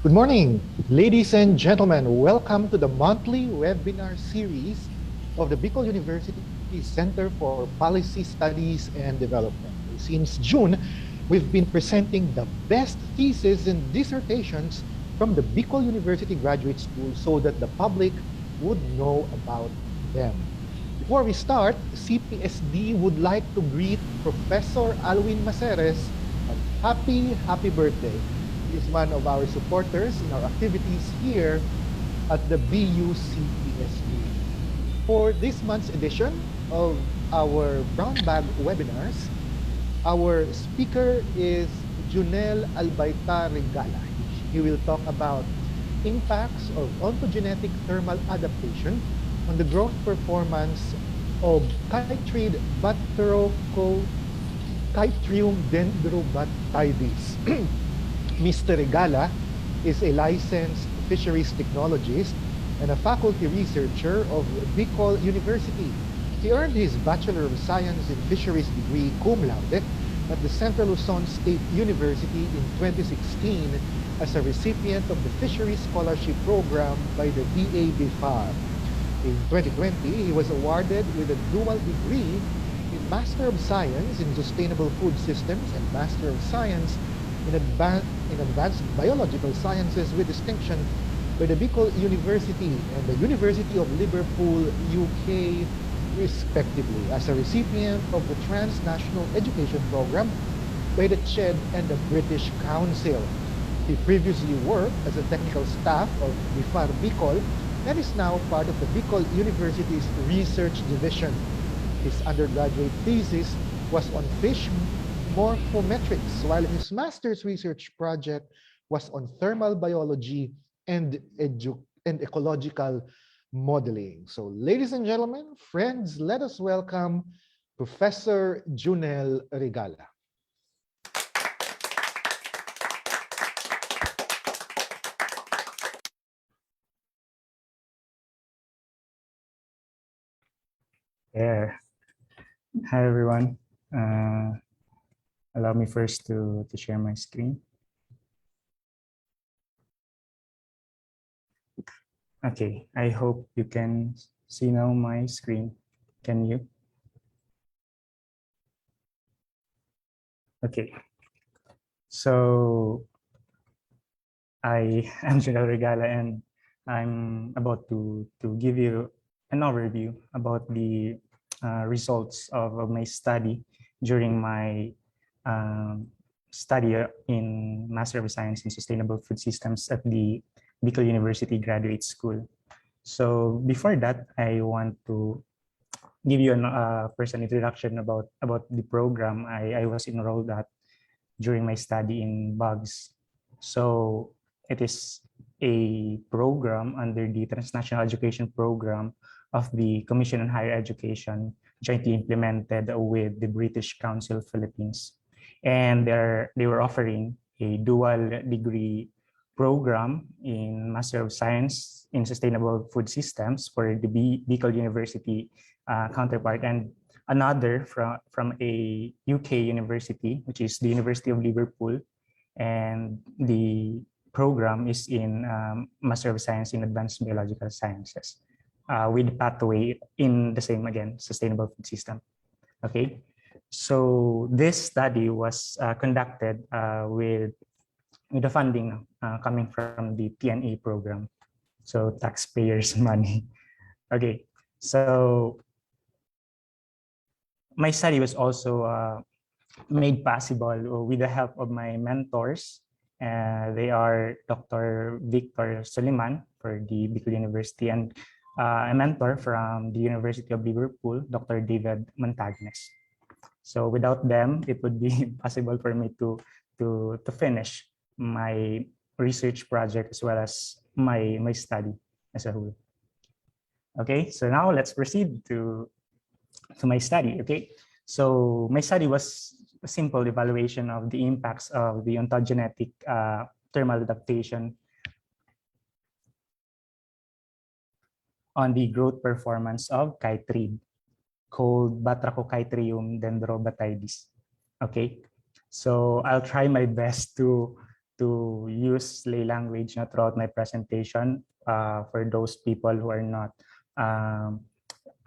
Good morning, ladies and gentlemen. Welcome to the monthly webinar series of the Bicol University Center for Policy Studies and Development. Since June, we've been presenting the best theses and dissertations from the Bicol University Graduate School so that the public would know about them. Before we start, CPSD would like to greet Professor Alwin Maceres and happy birthday. He is one of our supporters in our activities here at the BUCPSD. For this month's edition of our Brown Bag webinars, our speaker is Junel Albayta Regala. He will talk about impacts of ontogenetic thermal adaptation on the growth performance of chytrid Batrachochytrium dendrobatidis. Mr. Regala is a licensed fisheries technologist and a faculty researcher of Bicol University. He earned his Bachelor of Science in Fisheries degree cum laude at the Central Luzon State University in 2016 as a recipient of the Fisheries Scholarship Program by the BA-BIFAR. In 2020, he was awarded with a dual degree in Master of Science in Sustainable Food Systems and Master of Science in Advanced Biological Sciences with distinction by the Bicol University and the University of Liverpool, UK, respectively, as a recipient of the Transnational Education Program by the CHED and the British Council. He previously worked as a technical staff of BIFAR Bicol and is now part of the Bicol University's Research Division. His undergraduate thesis was on fish morphometrics, while his master's research project was on thermal biology and ecological modeling. So, ladies and gentlemen, friends, let us welcome Professor Junel Regala. Yeah. Hi, everyone. Allow me first to share my screen. Okay, I hope you can see now my screen. Can you? Okay. So I am Junel Regala, and I'm about to give you an overview about the results of my study during my study in Master of Science in Sustainable Food Systems at the Bicol University Graduate School. So before that, I want to give you first an introduction about the program I was enrolled at during my study in bugs. So it is a program under the Transnational Education Program of the Commission on Higher Education, jointly implemented with the British Council Philippines. And they were offering a dual degree program in Master of Science in Sustainable Food Systems for the Bicol University counterpart, and another from a UK university, which is the University of Liverpool, and the program is in Master of Science in Advanced Biological Sciences, with pathway in the same, again, Sustainable Food System. Okay, so this study was conducted with the funding coming from the TNA program, so taxpayers' money. Okay, so my study was also made possible with the help of my mentors. They are Dr. Victor Soliman for the Bicol University, and a mentor from the University of Liverpool, Dr. David Montagnes. So without them, it would be impossible for me to finish my research project as well as my study as a whole. Okay, so now let's proceed to my study. Okay, so my study was a simple evaluation of the impacts of the ontogenetic thermal adaptation on the growth performance of chytrid, called Batrachochytrium dendrobatidis. Okay, so I'll try my best to to use lay language throughout my presentation for those people who are not um,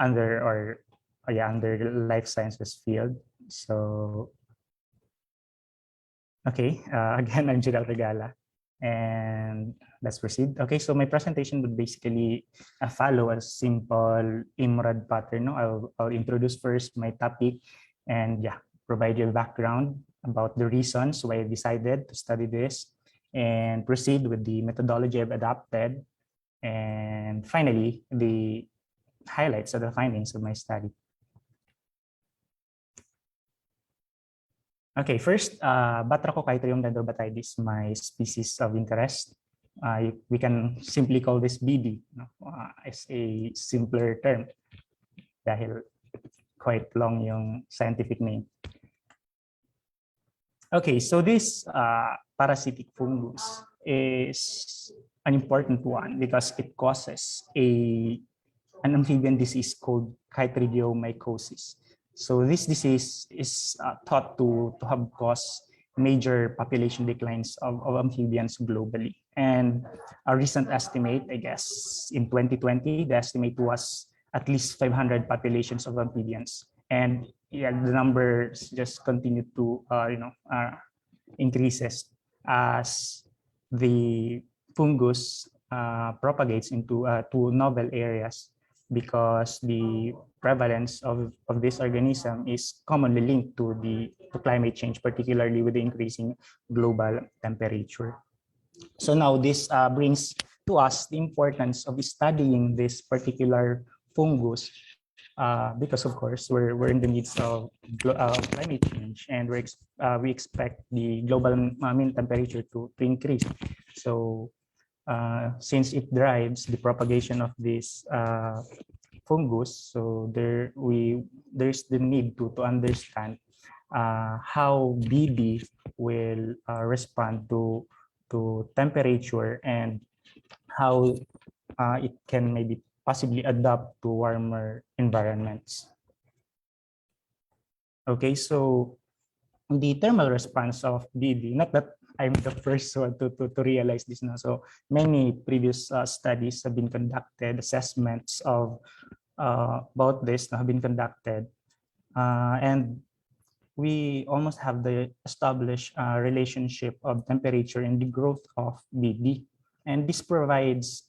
under or yeah, under life sciences field. So, okay, again, I'm Jidal Regala, and let's proceed. Okay, so my presentation would basically follow a simple IMRAD pattern. No? I'll introduce first my topic and yeah, provide you a background about the reasons why I decided to study this and proceed with the methodology I've adopted. And finally, the highlights of the findings of my study. Okay, first, Batrachochytrium dendrobatides, my species of interest. We can simply call this BD as a simpler term dahil quite long yung scientific name. Okay, so this parasitic fungus is an important one because it causes an amphibian disease called chytridiomycosis. So this disease is thought to have caused major population declines of amphibians globally. And a recent estimate, I guess, in 2020, the estimate was at least 500 populations of amphibians. And yeah, the numbers just continue to increases as the fungus propagates into to novel areas because the prevalence of this organism is commonly linked to climate change, particularly with the increasing global temperature. So now this brings to us the importance of studying this particular fungus because of course we're in the midst of climate change and we expect the global mean temperature to increase. So since it drives the propagation of this fungus, so there's the need to understand how BD will respond to temperature and how it can maybe possibly adapt to warmer environments. Okay, so the thermal response of BD, not that I'm the first one to realize this now. So many previous studies have been conducted, assessments of about this have been conducted. And we almost have the established relationship of temperature and the growth of BD. And this provides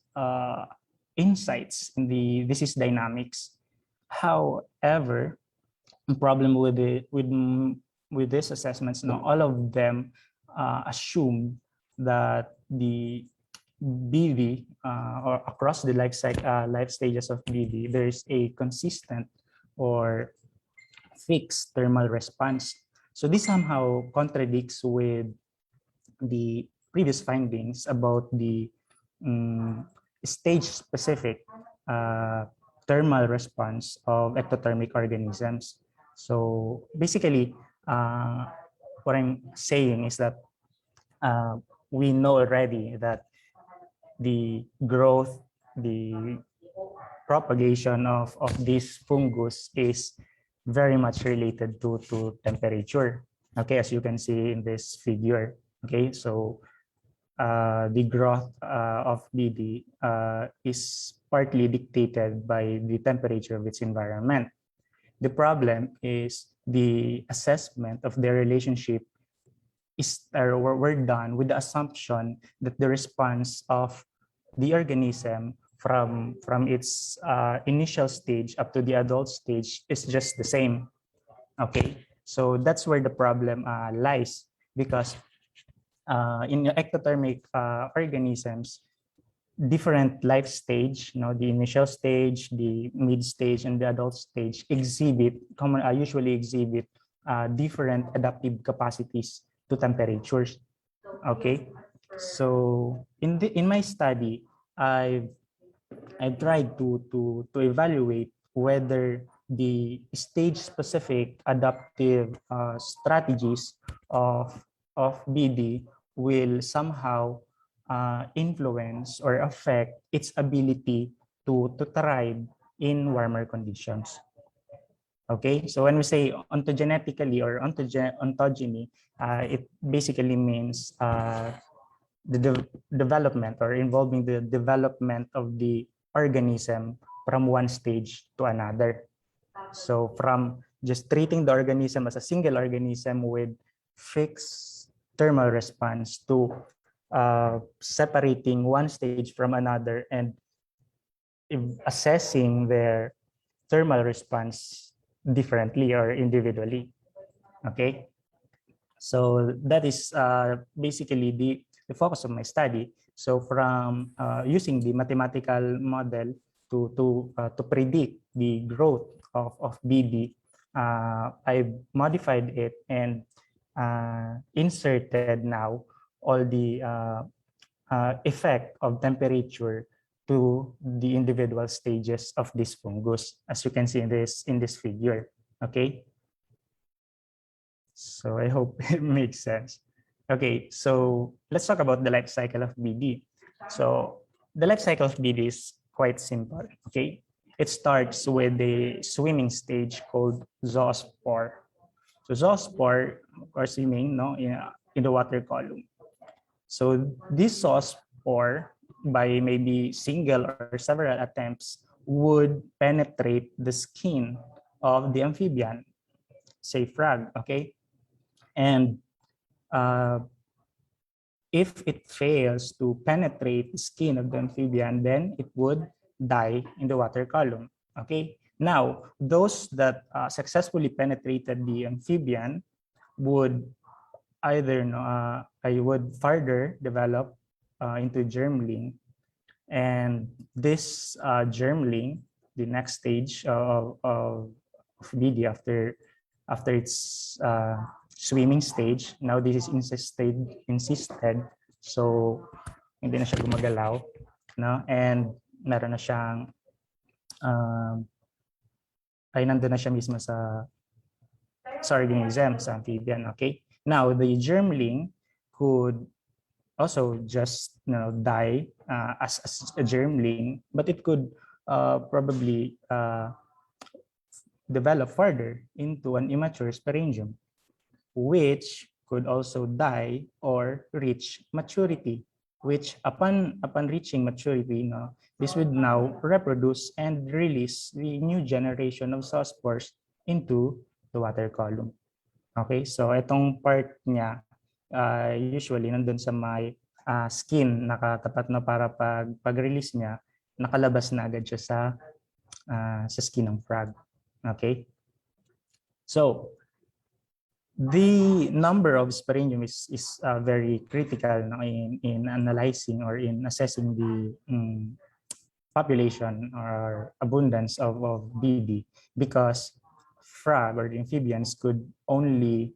insights in the disease dynamics. However, the problem with these assessments, now all of them assume that the BD or across the life stages of BD, there is a consistent or fixed thermal response. So this somehow contradicts with the previous findings about the stage-specific thermal response of ectothermic organisms. So basically, what I'm saying is that we know already that the growth, the propagation of this fungus is very much related to temperature. Okay, as you can see in this figure. Okay, so the growth of BD is partly dictated by the temperature of its environment. The problem is the assessment of their relationship were done with the assumption that the response of the organism from its initial stage up to the adult stage is just the same. Okay, so that's where the problem lies because in ectothermic organisms, different life stage, the initial stage, the mid stage, and the adult stage usually exhibit different adaptive capacities to temperatures. Okay, so in my study, I've tried to evaluate whether the stage-specific adaptive strategies of BD will somehow influence or affect its ability to thrive in warmer conditions. Okay, so when we say ontogenetically or ontogeny, it basically means development or involving the development of the organism from one stage to another. So from just treating the organism as a single organism with fixed thermal response to separating one stage from another and assessing their thermal response differently or individually. Okay, so that is basically the focus of my study. So from using the mathematical model to predict the growth of BD, I modified it and inserted now all the effect of temperature to the individual stages of this fungus, as you can see in this figure. Okay, so I hope it makes sense. Okay, so let's talk about the life cycle of BD. So the life cycle of BD is quite simple. Okay, it starts with the swimming stage called zoospore. So zoospore are swimming, no, in the water column. So this zoospore, by maybe single or several attempts, would penetrate the skin of the amphibian, say frog. Okay, and if it fails to penetrate the skin of the amphibian, then it would die in the water column. Okay. Now, those that successfully penetrated the amphibian would either I would further develop into germling, and this germling, the next stage of BD after its swimming stage. Now this is insisted. So hindi na siya gumagalaw, no? And meron na siyang ay nandun na siya mismo sa organism, sa amphibian. Okay. Now the germling could also just die as a germling, but it could probably develop further into an immature sporangium, which could also die or reach maturity, which upon reaching maturity, this would now reproduce and release the new generation of zoospores into the water column. Okay, so itong part niya, usually nandun sa may skin, nakatapat na para pag-release niya, nakalabas na agad siya sa skin ng frog. Okay, so the number of sporangium is very critical in analyzing or in assessing the population or abundance of BD, because frog or the amphibians could only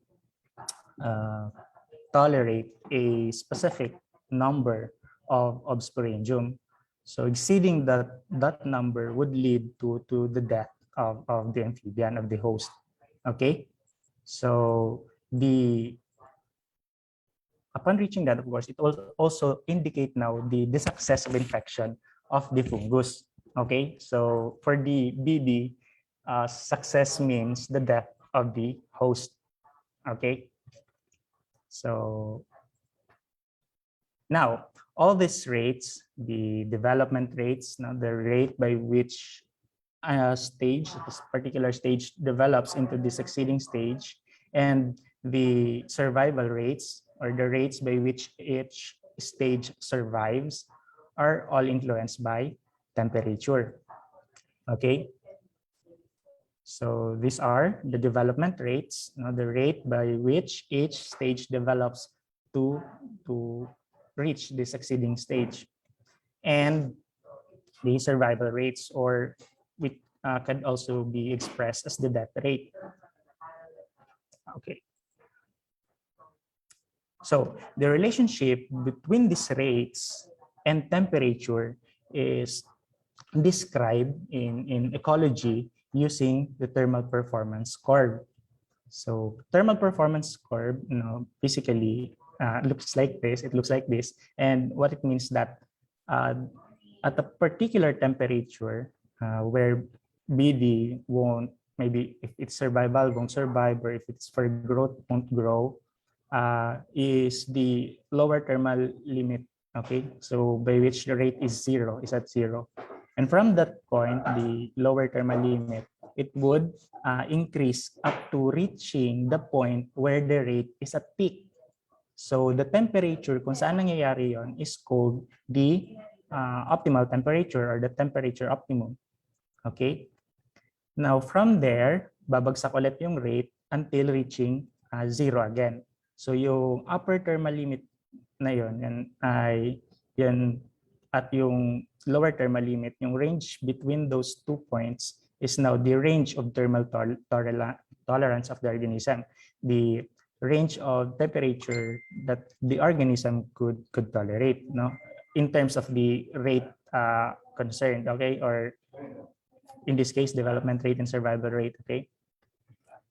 tolerate a specific number of sporangium. So exceeding that number would lead to the death of the amphibian, of the host. Okay, so upon reaching that, of course, it will also indicate now the success of infection of the fungus. Okay, so for the BD, success means the death of the host. Okay, so now all these rates, the development rates, the rate by which this particular stage develops into the succeeding stage, and the survival rates or the rates by which each stage survives are all influenced by temperature. Okay, so these are the development rates, the rate by which each stage develops to reach the succeeding stage, and the survival rates, or which can also be expressed as the death rate. Okay. So the relationship between these rates and temperature is described in ecology using the thermal performance curve. So thermal performance curve, basically looks like this. It looks like this, and what it means that at a particular temperature where BD won't, maybe if it's survival, won't survive, or if it's for growth, won't grow, is the lower thermal limit. Okay, so by which the rate is at zero. And from that point, the lower thermal limit, it would increase up to reaching the point where the rate is at peak. So the temperature, kung saan nangyayari yon, is called the optimal temperature or the temperature optimum. Okay? Now from there, babagsak ulit yung rate until reaching zero again. So yung upper thermal limit na yon, yan at yung lower thermal limit, yung range between those 2 points is now the range of thermal tolerance of the organism, the range of temperature that the organism could tolerate, no, in terms of the rate concerned, okay, or in this case, development rate and survival rate, okay.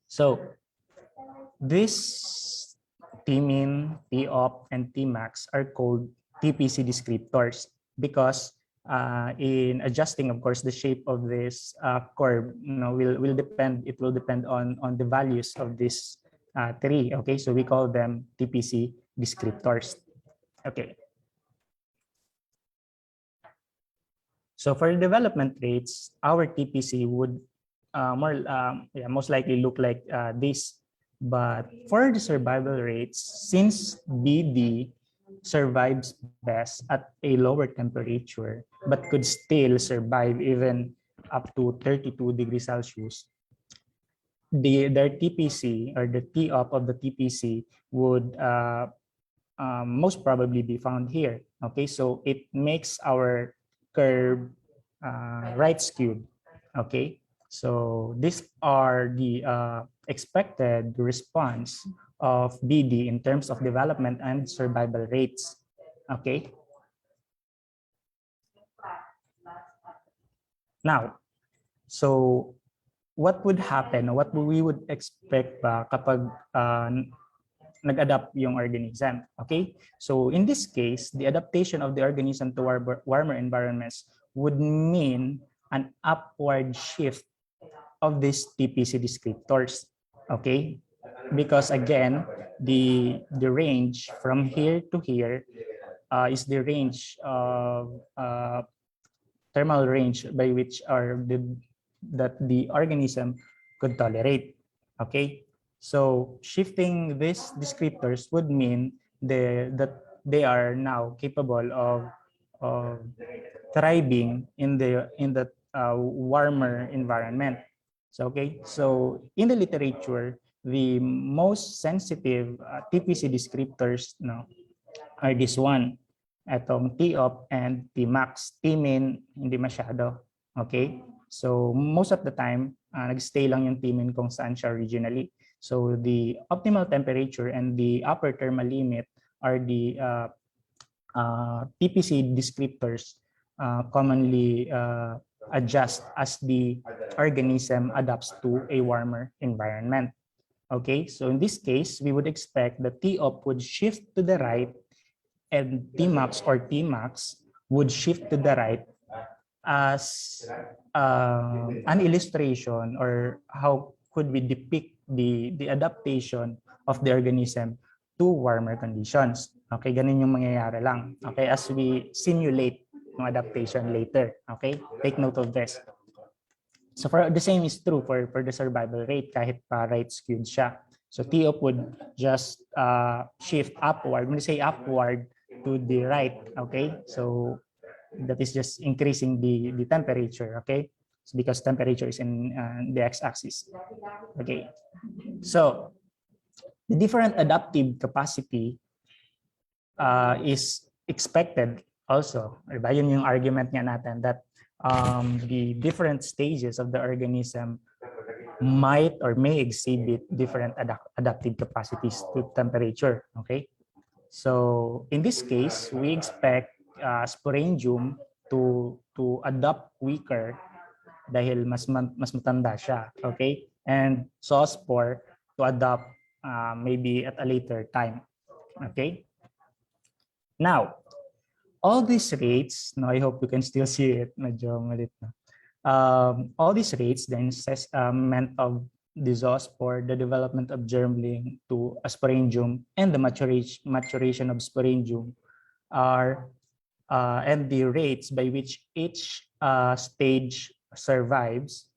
So this Tmin, Top, and Tmax are called TPC descriptors because in adjusting, of course, the shape of this curve, will depend. It will depend on the values of this three. Okay, so we call them TPC descriptors. Okay. So for development rates, our TPC would most likely look like this. But for the survival rates, since BD survives best at a lower temperature, but could still survive even up to 32 degrees Celsius, their TPC or the T-op of the TPC would most probably be found here. Okay, so it makes our curve right skewed. Okay, so these are the expected response of BD in terms of development and survival rates. Okay. Now, so what would happen, what we would expect ba kapag nag-adapt yung organism? Okay, so in this case, the adaptation of the organism to warmer environments would mean an upward shift of these TPC descriptors. Okay, because again, the range from here to here is the range of thermal range by which that the organism could tolerate. Okay, so shifting these descriptors would mean that they are now capable of thriving in the warmer environment. So okay, so in the literature, the most sensitive TPC descriptors are this one, itong T-op and Tmax. Tmin hindi masyado. Okay, so most of the time nagstay lang yung Tmin kung saan siya originally. So the optimal temperature and the upper thermal limit are the TPC descriptors commonly adjust as the organism adapts to a warmer environment. Okay, so in this case, we would expect the T-op would shift to the right and Tmax or Tmax would shift to the right as an illustration, or how could we depict the adaptation of the organism to warmer conditions. Okay, ganun yung mangyayari lang. Okay, as we simulate ng adaptation later. Okay, take note of this. So for the same is true for the survival rate kahit pa right skewed siya. So T-op would just shift upward. When we say upward, to the right. Okay, so that is just increasing the temperature. Okay, so because temperature is in the x-axis. Okay, so the different adaptive capacity is expected also. Diba? Yun yung argument nga natin that the different stages of the organism might or may exhibit different adaptive capacities to temperature. Okay, so in this case, we expect sporangium to adapt quicker dahil mas matanda siya. Okay, and zoospore to adapt maybe at a later time. Okay, now all these rates, no, I hope you can still see it. Medyo malit na. All these rates, the meant of the zoospore, the development of germling to a sporangium, and the maturation of sporangium are and the rates by which each stage survives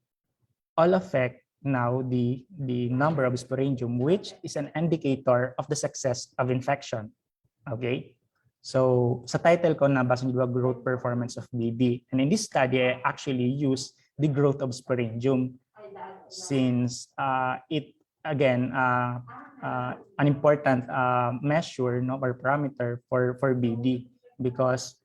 all affect now the number of sporangium, which is an indicator of the success of infection. Okay? So sa title ko, nabasa niyo ba growth performance of BD? And in this study, I actually use the growth of sporangium since it, again, an important measure, no, or parameter for BD, because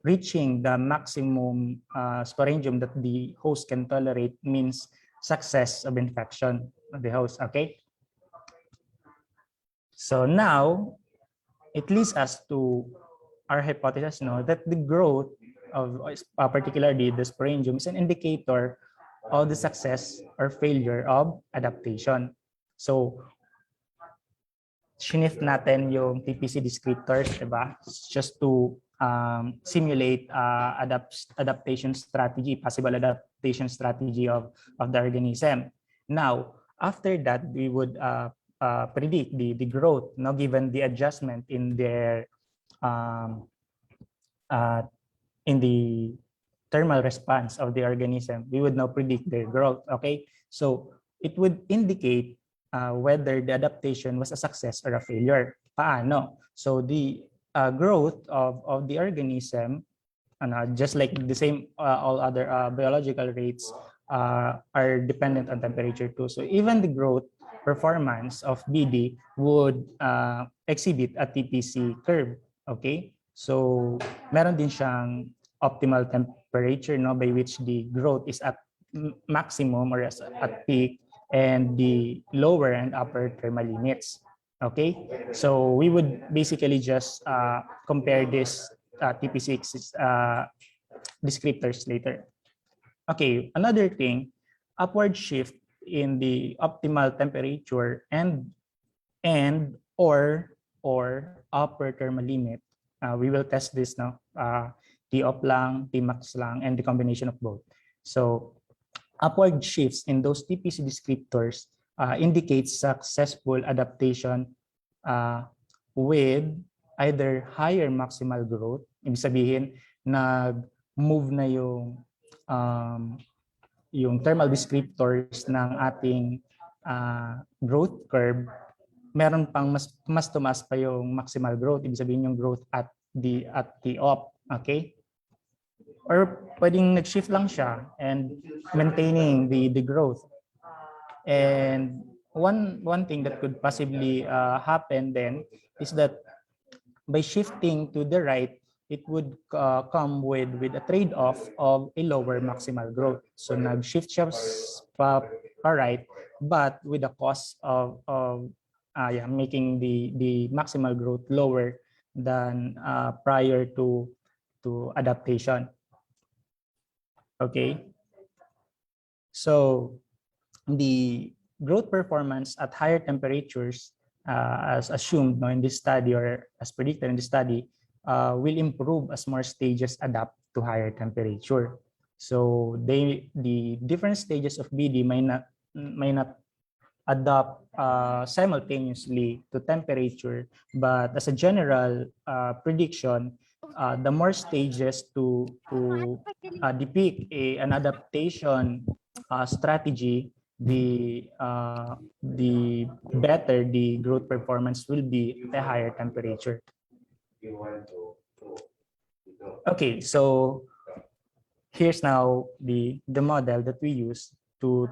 reaching the maximum sporangium that the host can tolerate means success of infection of the host. Okay. So now it leads us to our hypothesis, no, that the growth of particularly the sporangium is an indicator of the success or failure of adaptation. So shinif natin yung TPC descriptors, diba? Just to simulate adaptation strategy, possible adaptation strategy of the organism. Now, after that, we would predict the growth, no, given the adjustment in their in the thermal response of the organism. We would now predict their growth. Okay, so it would indicate whether the adaptation was a success or a failure. Paano? So the growth of the organism, just like the same all other biological rates are dependent on temperature too. So even the growth performance of BD would exhibit a TPC curve. Okay, so meron din siyang optimal temperature, no, by which the growth is at maximum or at peak, and the lower and upper thermal limits. Okay, so we would basically just compare this TP6 descriptors later. Okay, another thing, upward shift in the optimal temperature and or upper thermal limit. We will test this now. T-op lang, Tmax lang, and the combination of both. So upward shifts in those TPC descriptors indicates successful adaptation with either higher maximal growth, ibig sabihin, nag-move na yung thermal descriptors ng ating growth curve, meron pang mas tumaas pa yung maximal growth, ibig sabihin yung growth at T-op, okay? Or pwedeng nag-shift lang siya and maintaining the growth. And one thing that could possibly happen then is that by shifting to the right, it would come with a trade-off of a lower maximal growth. So nag-shift siya pa right, but with the cost of making the maximal growth lower than prior to adaptation. Okay, so the growth performance at higher temperatures, as assumed, no, in this study, or as predicted in this study, will improve as more stages adapt to higher temperature. So the different stages of BD may not adapt simultaneously to temperature, but as a general prediction, the more stages to depict an adaptation strategy, the better the growth performance will be at a higher temperature. Okay, so here's now the model that we use to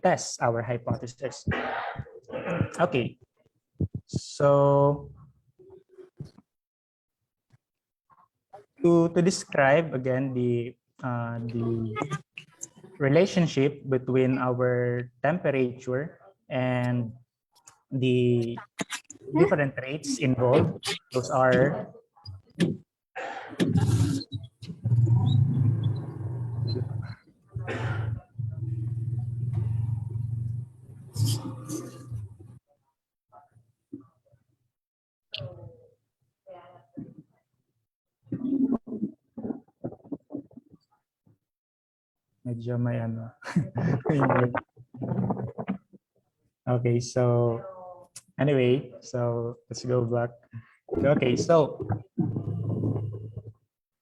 test our hypothesis. Okay, so to describe again the relationship between our temperature and the different rates involved, those are medyo may ano. Okay, so anyway, so let's go back. Okay, so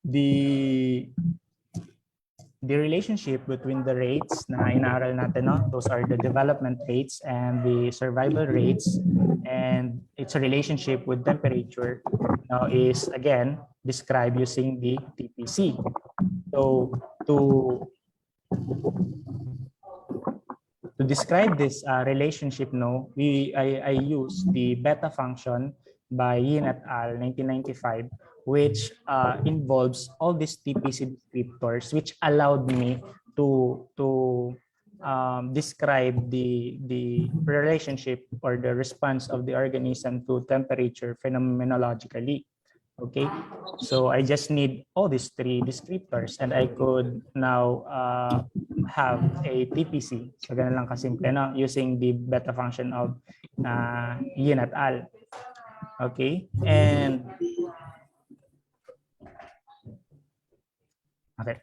the the relationship between the rates na inaaral natin, no? Those are the development rates and the survival rates, and its relationship with temperature now is again described using the TPC. So to to describe this relationship, no, I use the beta function by Yin et al. 1995, which involves all these TPC descriptors, which allowed me to describe the relationship or the response of the organism to temperature phenomenologically. Okay, so I just need all these three descriptors and I could now have a TPC. So ganun lang kasimple, no? Using the beta function of Yin et al. Okay, and okay.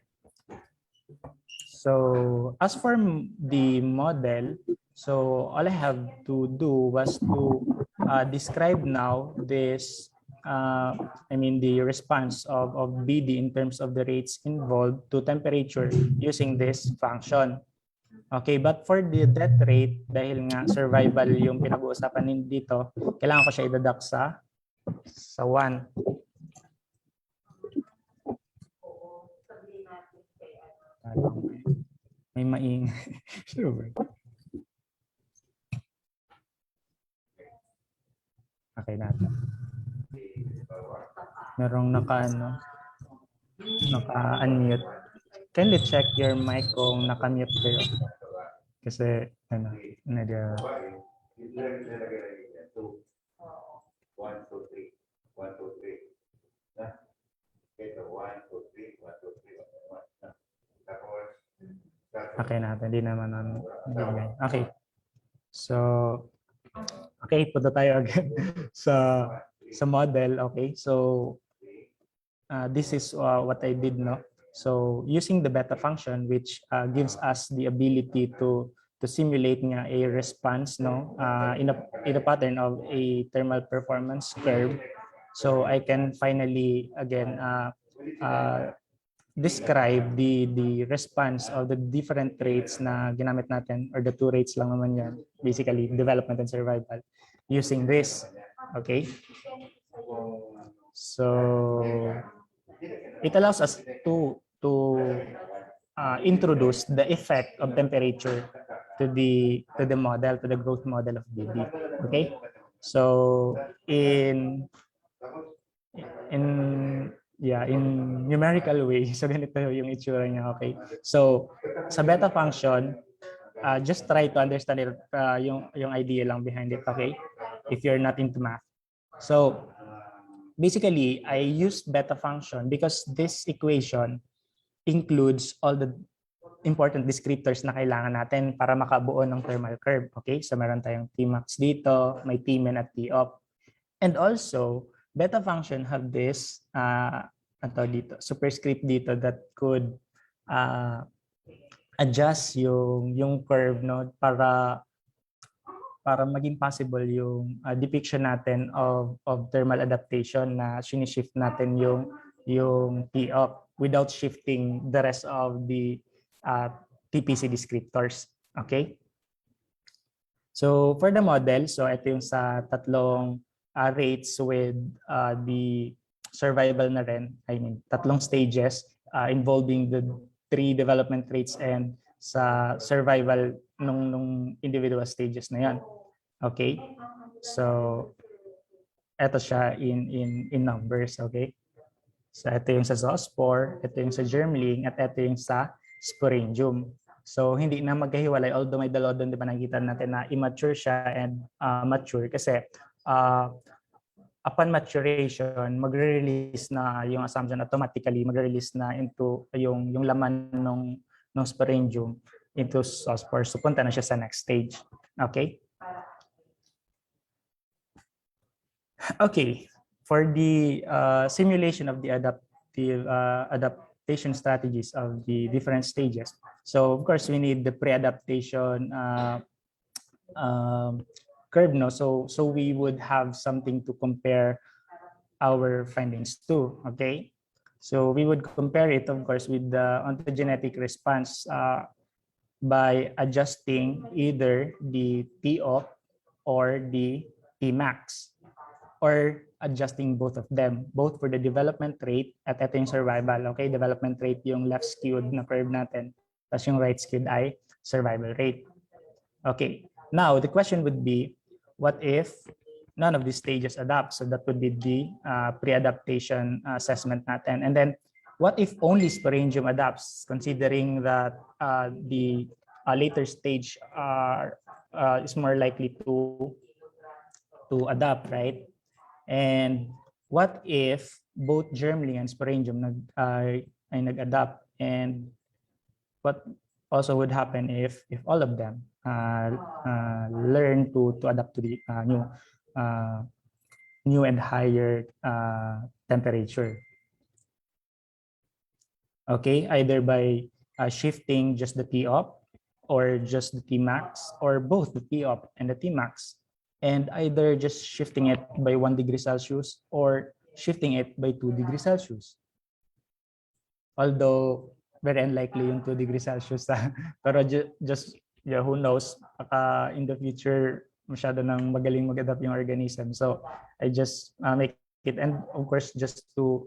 So as for the model, so all I have to do was to describe now this, I mean the response of BD in terms of the rates involved to temperature using this function. Okay, but for the death rate, dahil nga survival yung pinag-uusapan dito, kailangan ko siya i-deduct sa 1. May maing. Sure. Okay natin. Merong naka-unmute. Kindly check your mic kung naka-mute kayo. Kasi, medyo... 1, 2, 3. 1, 2, 3. Ito, 1, 2, 3. 1, 2, 3. Tapos, okay natin. Hindi naman okay. So, okay, punta tayo again sa model. Okay, so this is what I did, no? So using the beta function, which gives us the ability to simulate nga a response, no, in a pattern of a thermal performance curve. So I can finally again describe the response of the different rates na ginamit natin, or the two rates lang naman yan, basically development and survival, using this. Okay, so it allows us to introduce the effect of temperature to the model, to the growth model of BD. Okay, so in numerical way, so ganito yung itsura niya. Okay, so sa beta function, just try to understand it, yung idea lang behind it. Okay, if you're not into math. So basically, I used beta function because this equation includes all the important descriptors na kailangan natin para makabuo ng thermal curve. Okay, so meron tayong Tmax dito, may Tmin at Top. And also, beta function have this superscript dito that could adjust yung curve, no, para maging possible yung depiction natin of thermal adaptation na shift natin yung Top without shifting the rest of the TPC descriptors. Okay? So for the model, so ito yung sa tatlong rates with the survival na rin. I mean, tatlong stages involving the 3 development rates and sa survival nung individual stages na yan. Okay? So ito siya in numbers, okay? So ito yung sa zoospore, ito yung sa germling, at ito yung sa sporangium. So hindi na magkahiwalay, although may dalawa doon, di ba nakita natin na immature siya and mature, kasi upon maturation, magre-release na yung assumption, automatically magre-release na into yung laman ng sporangium into zoospore. So punta na siya sa next stage. Okay? Okay, for the simulation of the adaptation strategies of the different stages. So of course we need the pre-adaptation curve, no? So we would have something to compare our findings to, okay? So we would compare it, of course, with the ontogenetic response by adjusting either the T-op or the T-max, or adjusting both of them, both for the development rate at ito yung survival, okay? Development rate yung left skewed na curve natin, tapos yung right skewed ay survival rate. Okay, now the question would be, what if none of these stages adapt? So that would be the pre-adaptation assessment natin. And then what if only sporangium adapts, considering that the later stage is more likely to adapt, right? And what if both germling and sporangium ay nag-adapt? And what also would happen if all of them learn to adapt to the new and higher temperature? Okay, either by shifting just the T-op or just the T-max, or both the T-op and the T-max, and either just shifting it by 1 degree Celsius or shifting it by 2 degrees Celsius. Although very unlikely yung 2 degrees Celsius, pero just who knows, in the future masyado nang magaling mag-adapt yung organism. So I just make it, and of course just to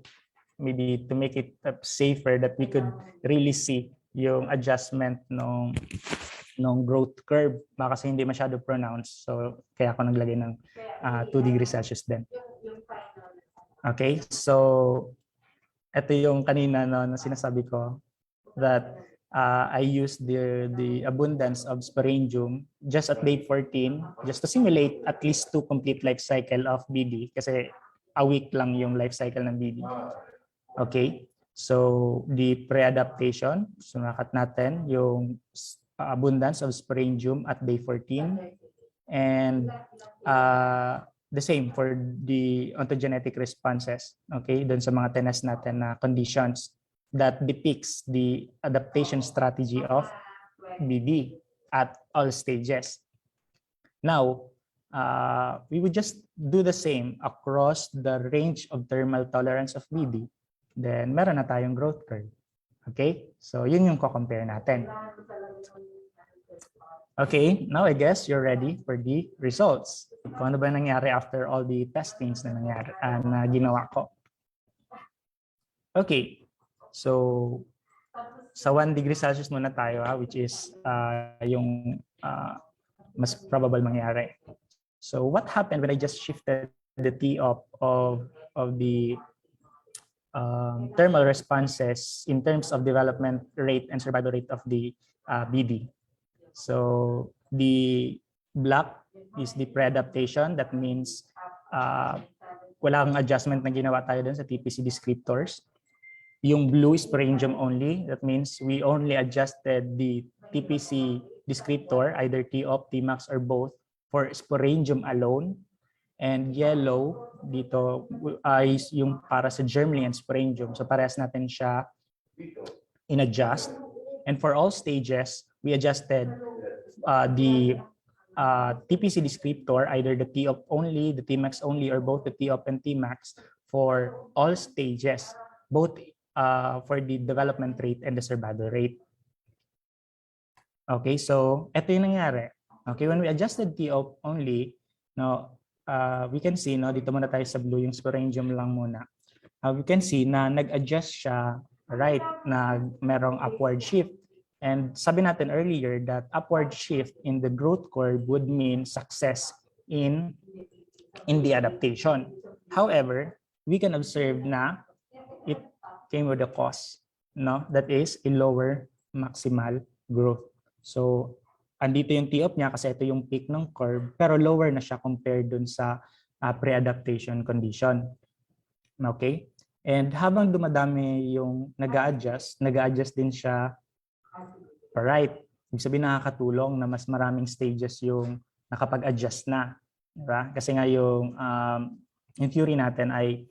maybe to make it safer, that we could really see yung adjustment nung growth curve, baka kasi hindi masyado pronounced. So kaya ako naglagay ng 2 degrees Celsius din. Okay, so ito yung kanina na sinasabi ko, that I used the abundance of sporangium just at day 14 just to simulate at least 2 complete life cycle of BD, kasi a week lang yung life cycle ng BD. Okay, so the pre-adaptation, sunakat natin yung abundance of sporangium at day 14, and the same for the ontogenetic responses, okay, dun sa mga tinest natin na conditions that depicts the adaptation strategy of BD at all stages. Now, we would just do the same across the range of thermal tolerance of BD. Then meron na tayong growth curve. Okay, so yun yung ko-compare natin. Okay, now I guess you're ready for the results. Kung ano ba nangyari after all the testings na nangyari, na ginawa ko. Okay, so sa 1 degree Celsius muna tayo, which is yung mas probable mangyari. So what happened when I just shifted the T-op of the thermal responses in terms of development rate and survival rate of the BD? So the black is the pre-adaptation. That means walang adjustment na ginawa tayo dun sa TPC descriptors. Yung blue is sporangium only. That means we only adjusted the TPC descriptor, either T-op, T-max, or both, for sporangium alone. And yellow dito ay yung para sa germling and sporangium. So parehas natin siya in-adjust. And for all stages, we adjusted the TPC descriptor, either the T-op only, the T-max only, or both the T-op and T-max for all stages, both for the development rate and the survival rate. Okay, so ito yung nangyari. Okay, when we adjusted T-op only, no, we can see, no, dito muna tayo sa blue, yung sporangium lang muna. We can see na nag-adjust siya right, na merong upward shift. And sabi natin earlier that upward shift in the growth curve would mean success in the adaptation. However, we can observe na it came with a cost, no? That is a lower maximal growth. So andito yung T-op niya kasi ito yung peak ng curve, pero lower na siya compared dun sa pre-adaptation condition. Okay? And habang dumadami yung nag-a-adjust din siya right. Ibig sabihin nakakatulong na mas maraming stages yung nakapag-adjust na. Diba? Kasi nga yung theory natin ay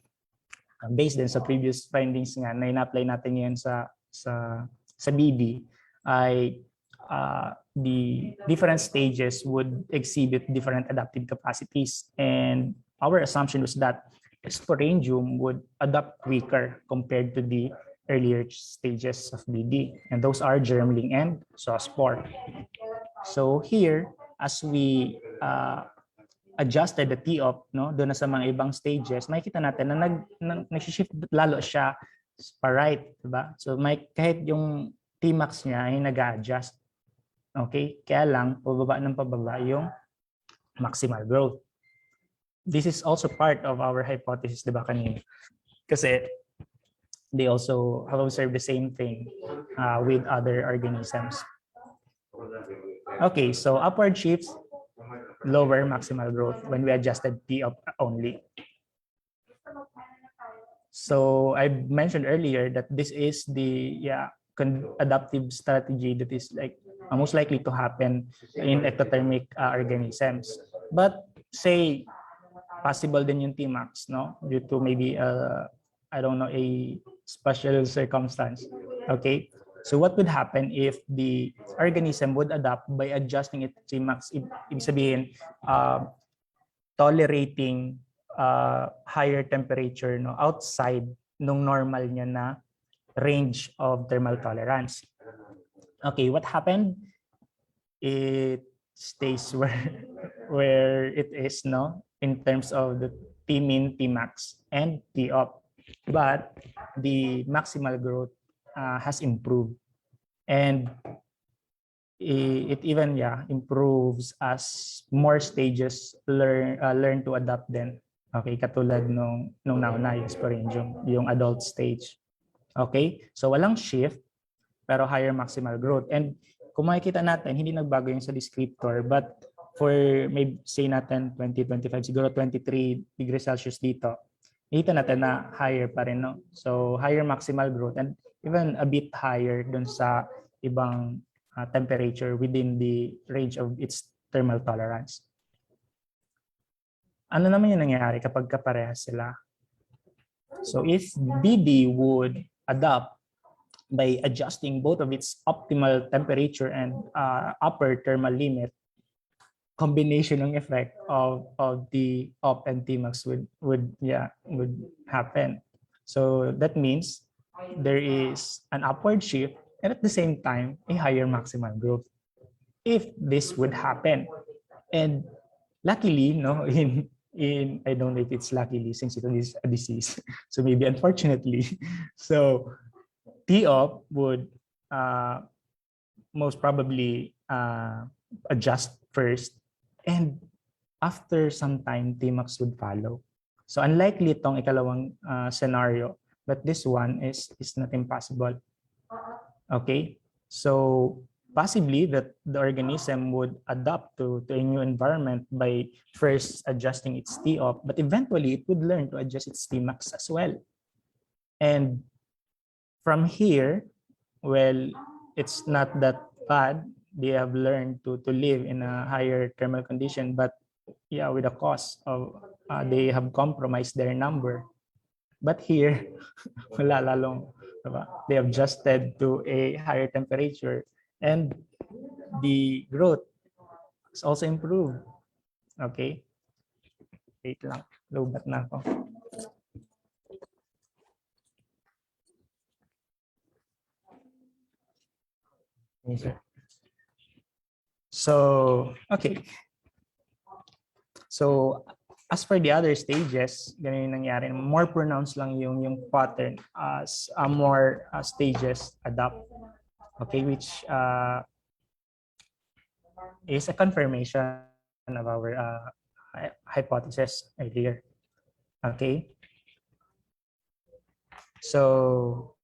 based din sa previous findings nga na ina-apply natin ngayon sa BD, ay the different stages would exhibit different adaptive capacities. And our assumption was that sporangium would adapt quicker compared to the earlier stages of BD. And those are germling and zoospore. So here, as we adjusted the T-op, no, doon na sa mga ibang stages, makikita natin na nag-shift lalo siya pa right, diba? So kahit yung Tmax niya ay nag-adjust. Okay? Kaya lang, pababa ng pababa yung maximal growth. This is also part of our hypothesis, di ba, kanina? Kasi they also have observed the same thing with other organisms. Okay, so upward shifts, lower maximal growth when we adjusted T-op only. So I mentioned earlier that this is the adaptive strategy that is like most likely to happen in ectothermic organisms. But say possible din yung Tmax, no, due to maybe I don't know, a special circumstance. Okay, so what would happen if the organism would adapt by adjusting its Tmax? Ibig sabihin, tolerating higher temperature, no, outside nung normal niya na range of thermal tolerance. Okay, what happened? It stays where it is, no, in terms of the Tmin, Tmax, and T-op. But the maximal growth has improved, and it even improves as more stages learn to adapt then. Okay, katulad nung nauna yung sporangium, yung adult stage. Okay, so walang shift pero higher maximal growth. And kung makikita natin, hindi nagbago yung sa descriptor, but for maybe say natin 2025, siguro 23 degrees Celsius dito, nakita natin na higher pa rin, no? So higher maximal growth and even a bit higher dun sa ibang temperature within the range of its thermal tolerance. Ano naman yung nangyayari kapag kaparehas sila? So if BD would adapt by adjusting both of its optimal temperature and upper thermal limit, combination ng effect of the op and Tmax would happen. So that means there is an upward shift and at the same time a higher maximal growth. If this would happen, and luckily, no, in I don't know if it's luckily since it is a disease, so maybe unfortunately, so T-op would most probably adjust first, and after some time, Tmax would follow. So unlikely itong ikalawang scenario, but this one is not impossible. Okay, so possibly that the organism would adapt to a new environment by first adjusting its T-op, but eventually it would learn to adjust its Tmax as well. And from here, well, it's not that bad. They have learned to live in a higher thermal condition, but with the cost of they have compromised their number. But here, wala lalong, diba? They have adjusted to a higher temperature and the growth is also improved. Okay? Wait lang. Lobat na ako. So, okay. So, as for the other stages, ganun yung nangyari. More pronounced lang yung pattern as more stages adapt. Okay, which is a confirmation of our hypothesis earlier. Okay. So,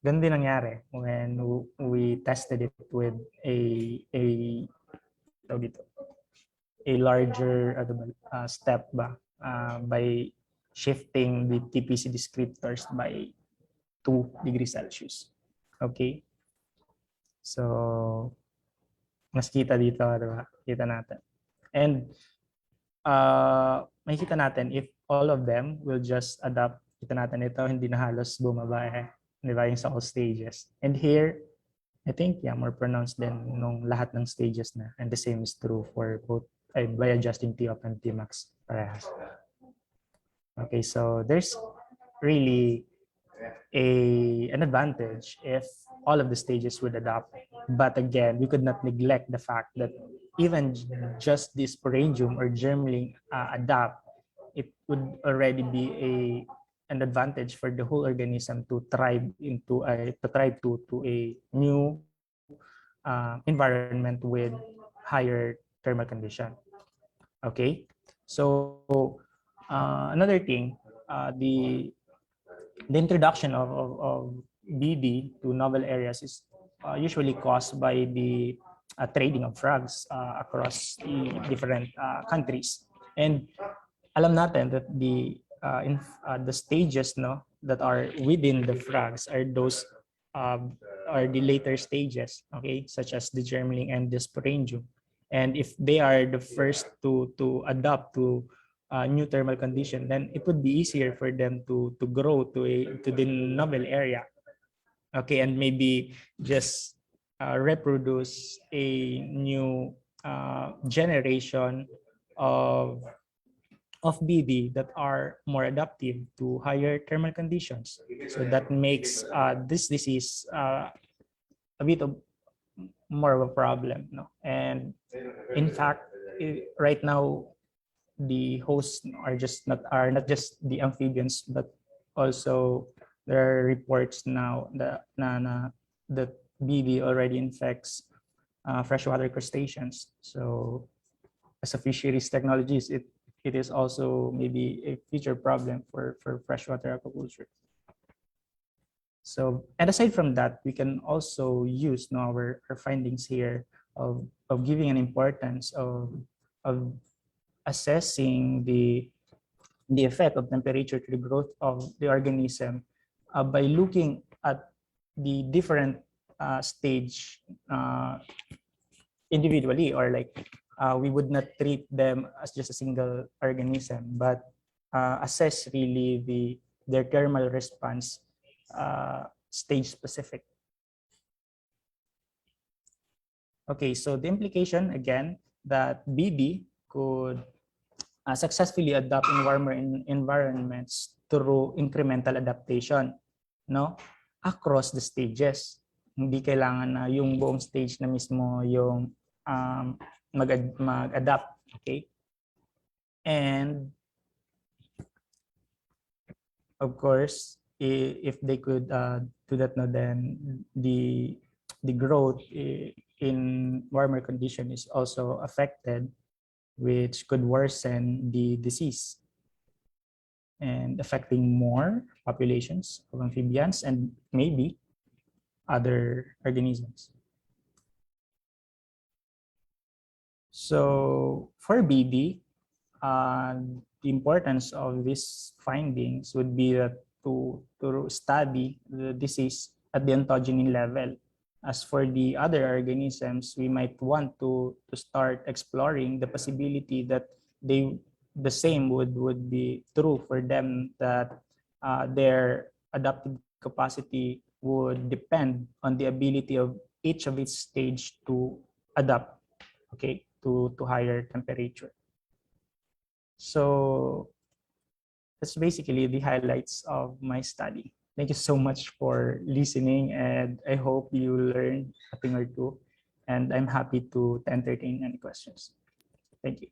ganun din nangyari when we tested it with a larger step by shifting the TPC descriptors by 2 degrees Celsius. Okay? So, mas kita dito, diba? Kita natin. And makikita natin if all of them will just adapt. Kita natin ito, hindi na halos bumaba diba, yung sa all stages. And here, I think, yeah, more pronounced than nung lahat ng stages na. And the same is true for both by adjusting T-op and Tmax parehas. Okay, so there's really an advantage if all of the stages would adopt. But again, we could not neglect the fact that even just this sporangium or germling adapt, it would already be an advantage for the whole organism to thrive to a new environment with higher thermal condition. Okay, so another thing, the introduction of BD to novel areas is usually caused by the trading of frogs across the different countries. And alam natin that the stages no that are within the frogs are those are the later stages, okay, such as the germling and the sporangium. And if they are the first to adapt to new thermal condition, then it would be easier for them to grow to the novel area, okay, and maybe just reproduce a new generation of BD that are more adaptive to higher thermal conditions. So that makes this disease a bit of more of a problem, no? And in fact, right now the hosts are not just the amphibians, but also there are reports now that BD already infects freshwater crustaceans. So as a fisheries technologies, it is also maybe a future problem for freshwater aquaculture. So, and aside from that, we can also use our findings here of giving an importance of assessing the effect of temperature to the growth of the organism by looking at the different stage individually, or like we would not treat them as just a single organism, but assess really their thermal response stage specific. Okay, so the implication again that BD could successfully adapt in warmer environments through incremental adaptation, no, across the stages. Hindi kailangan na yung buong stage na mismo yung mag-adapt, okay? And of course, if they could do that, no, then the growth in warmer condition is also affected, which could worsen the disease and affecting more populations of amphibians and maybe other organisms. So for BD, the importance of these findings would be that to study the disease at the ontogeny level. As for the other organisms, we might want to start exploring the possibility that the same would be true for them, that their adaptive capacity would depend on the ability of each of its stage to adapt, okay, to higher temperature. So that's basically the highlights of my study. Thank you so much for listening, and I hope you learned a thing or two, and I'm happy to entertain any questions. Thank you.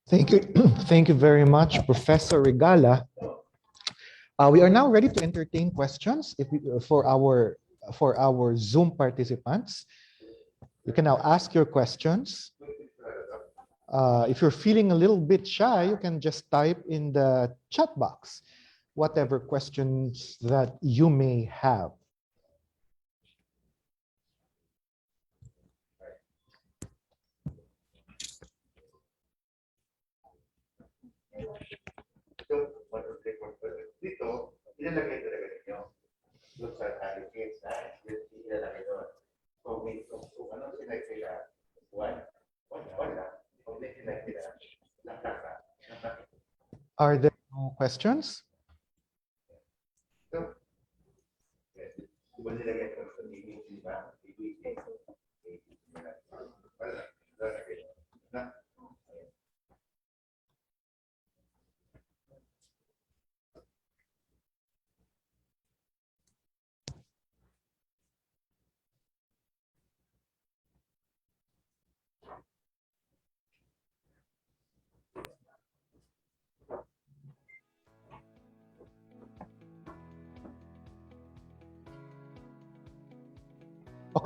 Thank you. Thank you very much, Professor Regala. We are now ready to entertain questions for our Zoom participants. You can now ask your questions. If you're feeling a little bit shy, you can just type in the chat box whatever questions that you may have. Dito, ilalagay talaga ninyo. Doon sa allocates na, ilalagay doon. So, kung ano sinag nila, one lang. Kung may sinag nila, Are there no questions?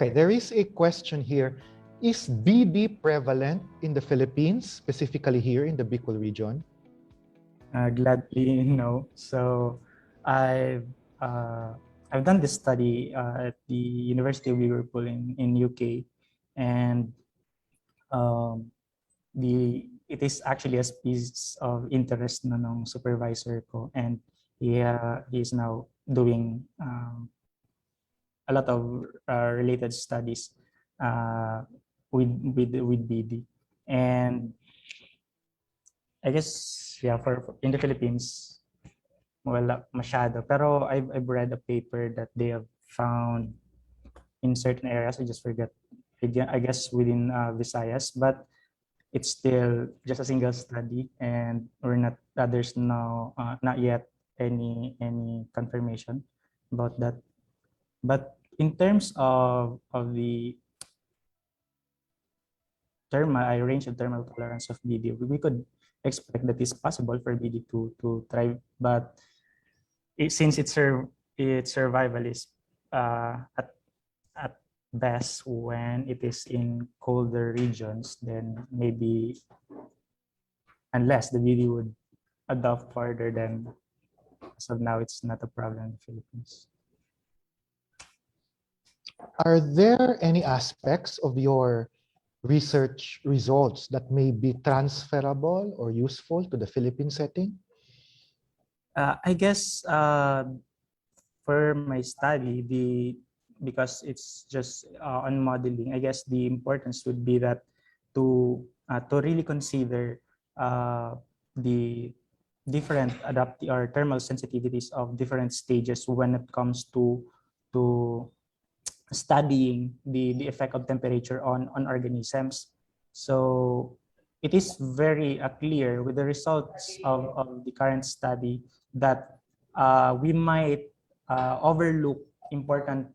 Okay, there is a question here. Is BD prevalent in the Philippines, specifically here in the Bicol region? Gladly, no. So I've uh, I've done this study at the University of Liverpool in UK, and um, it is actually a piece of interest na ng supervisor ko, and he is now doing a lot of related studies uh, with BD. And I guess, yeah, for in the Philippines, wala masyado. Pero I've read a paper that they have found in certain areas. I just forget. I guess within Visayas, but it's still just a single study, and we're not. There's no not yet any confirmation about that. But in terms of the range of thermal tolerance of BD, we could expect that it's possible for BD to thrive, but since its survival is at best when it is in colder regions, then maybe unless the BD would adopt further, then as of now it's not a problem in the Philippines. Are there any aspects of your research results that may be transferable or useful to the Philippine setting? I guess for my study, because it's just on modeling, I guess the importance would be that to really consider the different or thermal sensitivities of different stages when it comes to studying the effect of temperature on organisms. So it is very clear with the results of the current study that we might overlook important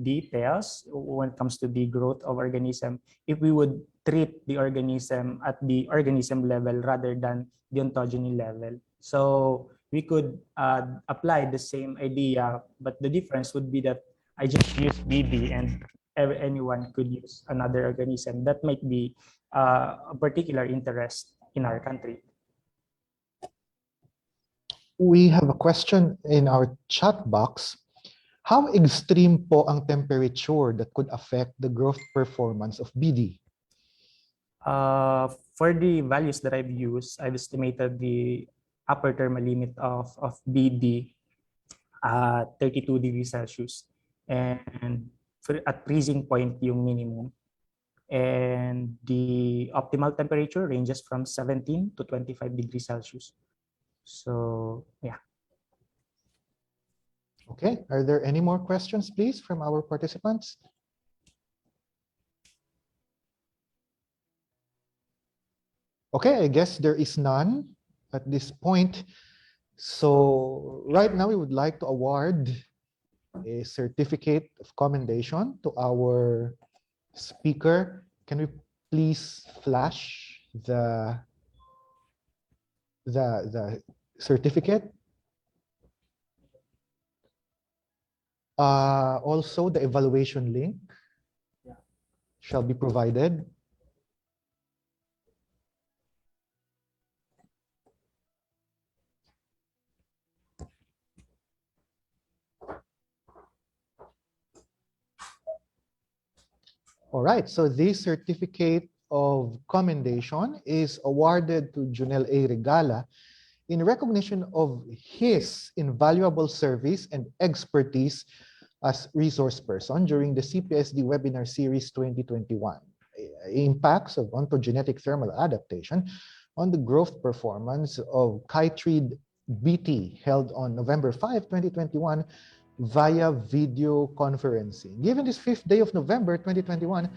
details when it comes to the growth of organism if we would treat the organism at the organism level rather than the ontogeny level. So we could apply the same idea, but the difference would be that I just use BB and anyone could use another organism that might be a particular interest in our country. We have a question in our chat box. How extreme po ang temperature that could affect the growth performance of BD? For the values that I've used, I've estimated the upper thermal limit of BD 32 degrees Celsius, and at freezing point yung minimum, and the optimal temperature ranges from 17 to 25 degrees Celsius. So yeah. Okay, are there any more questions, please, from our participants? Okay, I guess there is none at this point. So right now we would like to award a certificate of commendation to our speaker. Can we please flash the certificate? Also, the evaluation link shall be provided. All right, so this certificate of commendation is awarded to Junel A. Regala in recognition of his invaluable service and expertise as resource person during the CPSD webinar series 2021, impacts of ontogenetic thermal adaptation on the growth performance of chytrid BT, held on November 5, 2021 via video conferencing, given this 5th day of November 2021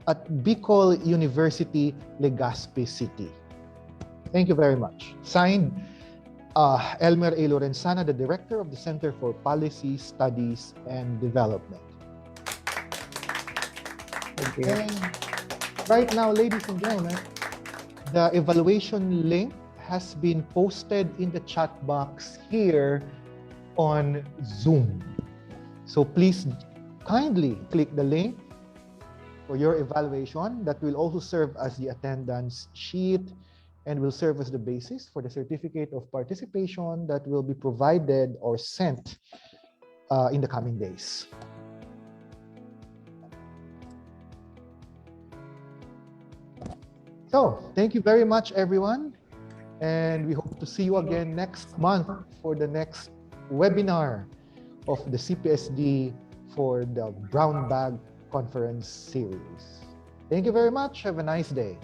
at Bicol University, Legazpi City. Thank you very much. Signed, Elmer A. Lorenzana, the Director of the Center for Policy Studies and Development. Thank you. And right now, ladies and gentlemen, the evaluation link has been posted in the chat box here on Zoom. So please kindly click the link for your evaluation. That will also serve as the attendance sheet and will serve as the basis for the certificate of participation that will be provided or sent in the coming days. So, thank you very much, everyone. And we hope to see you again next month for the next webinar of the CPSD for the Brown Bag Conference Series. Thank you very much. Have a nice day.